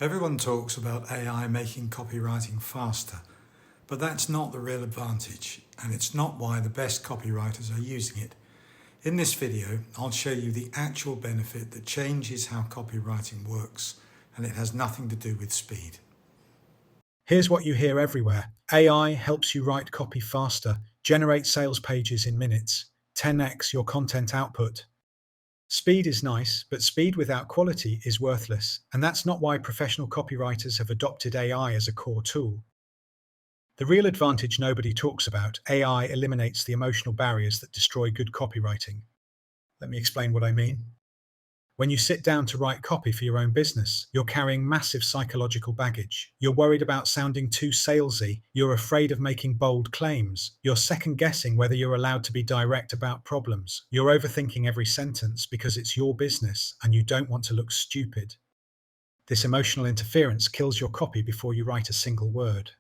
Everyone talks about AI making copywriting faster, but that's not the real advantage, and it's not why the best copywriters are using it. In this video, I'll show you the actual benefit that changes how copywriting works, and it has nothing to do with speed. Here's what you hear everywhere. AI helps you write copy faster, generate sales pages in minutes, 10x your content output. Speed is nice, but speed without quality is worthless, and that's not why professional copywriters have adopted AI as a core tool. The real advantage nobody talks about: AI eliminates the emotional barriers that destroy good copywriting. Let me explain what I mean. When you sit down to write copy for your own business, you're carrying massive psychological baggage. You're worried about sounding too salesy. You're afraid of making bold claims. You're second guessing whether you're allowed to be direct about problems. You're overthinking every sentence because it's your business and you don't want to look stupid. This emotional interference kills your copy before you write a single word.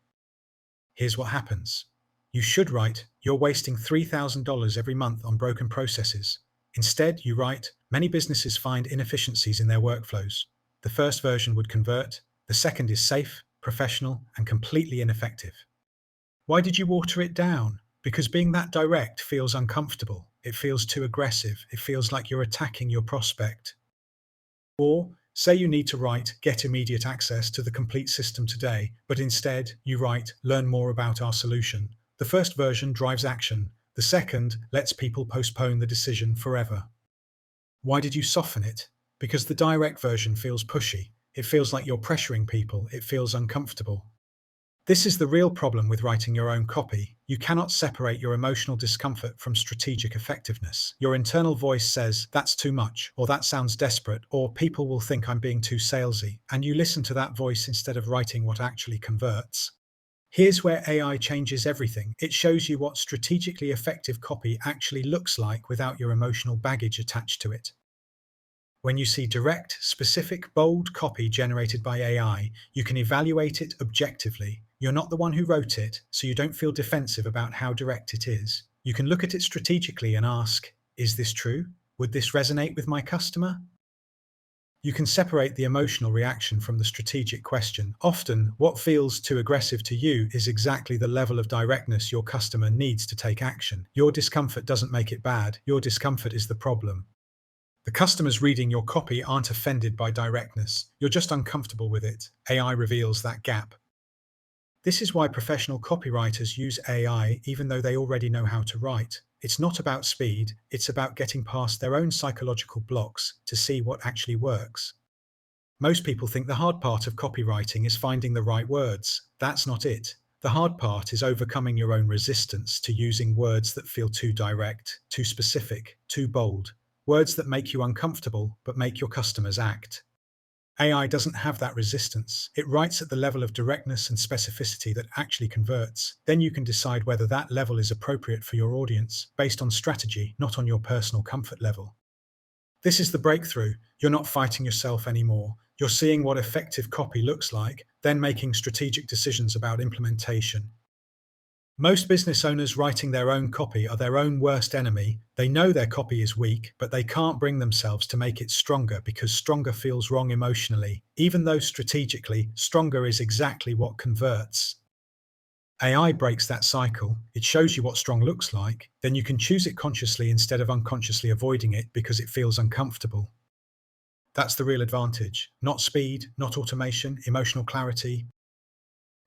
Here's what happens. You should write, "You're wasting $3,000 every month on broken processes." Instead, you write, "Many businesses find inefficiencies in their workflows." The first version would convert. The second is safe, professional, and completely ineffective. Why did you water it down? Because being that direct feels uncomfortable. It feels too aggressive. It feels like you're attacking your prospect. Or, say you need to write, "Get immediate access to the complete system today," but instead you write, "Learn more about our solution." The first version drives action. The second lets people postpone the decision forever. Why did you soften it? Because the direct version feels pushy. It feels like you're pressuring people. It feels uncomfortable. This is the real problem with writing your own copy. You cannot separate your emotional discomfort from strategic effectiveness. Your internal voice says, "That's too much," or "That sounds desperate," or "People will think I'm being too salesy," and you listen to that voice instead of writing what actually converts. Here's where AI changes everything. It shows you what strategically effective copy actually looks like without your emotional baggage attached to it. When you see direct, specific, bold copy generated by AI, you can evaluate it objectively. You're not the one who wrote it, so you don't feel defensive about how direct it is. You can look at it strategically and ask, "Is this true? Would this resonate with my customer?" You can separate the emotional reaction from the strategic question. Often, what feels too aggressive to you is exactly the level of directness your customer needs to take action. Your discomfort doesn't make it bad. Your discomfort is the problem. The customers reading your copy aren't offended by directness. You're just uncomfortable with it. AI reveals that gap. This is why professional copywriters use AI even though they already know how to write. It's not about speed, it's about getting past their own psychological blocks to see what actually works. Most people think the hard part of copywriting is finding the right words. That's not it. The hard part is overcoming your own resistance to using words that feel too direct, too specific, too bold. Words that make you uncomfortable but make your customers act. AI doesn't have that resistance. It writes at the level of directness and specificity that actually converts. Then you can decide whether that level is appropriate for your audience, based on strategy, not on your personal comfort level. This is the breakthrough. You're not fighting yourself anymore. You're seeing what effective copy looks like, then making strategic decisions about implementation. Most business owners writing their own copy are their own worst enemy. They know their copy is weak, but they can't bring themselves to make it stronger because stronger feels wrong emotionally, even though strategically, stronger is exactly what converts. AI breaks that cycle. It shows you what strong looks like. Then you can choose it consciously instead of unconsciously avoiding it because it feels uncomfortable. That's the real advantage. Not speed, not automation, emotional clarity.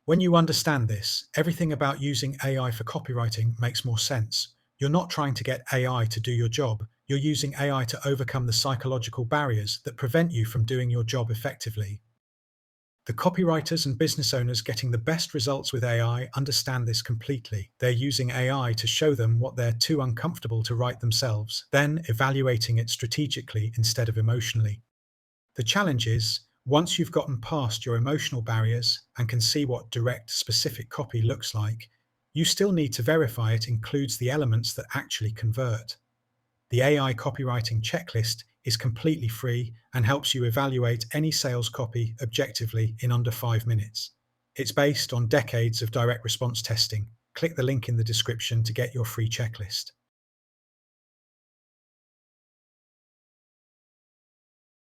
When you understand this, everything about using AI for copywriting makes more sense. You're not trying to get AI to do your job. You're using AI to overcome the psychological barriers that prevent you from doing your job effectively. The copywriters and business owners getting the best results with AI understand this completely. They're using AI to show them what they're too uncomfortable to write themselves, then evaluating it strategically instead of emotionally. The challenge is, once you've gotten past your emotional barriers and can see what direct, specific copy looks like, you still need to verify it includes the elements that actually convert. The AI copywriting checklist is completely free and helps you evaluate any sales copy objectively in under 5 minutes. It's based on decades of direct response testing. Click the link in the description to get your free checklist.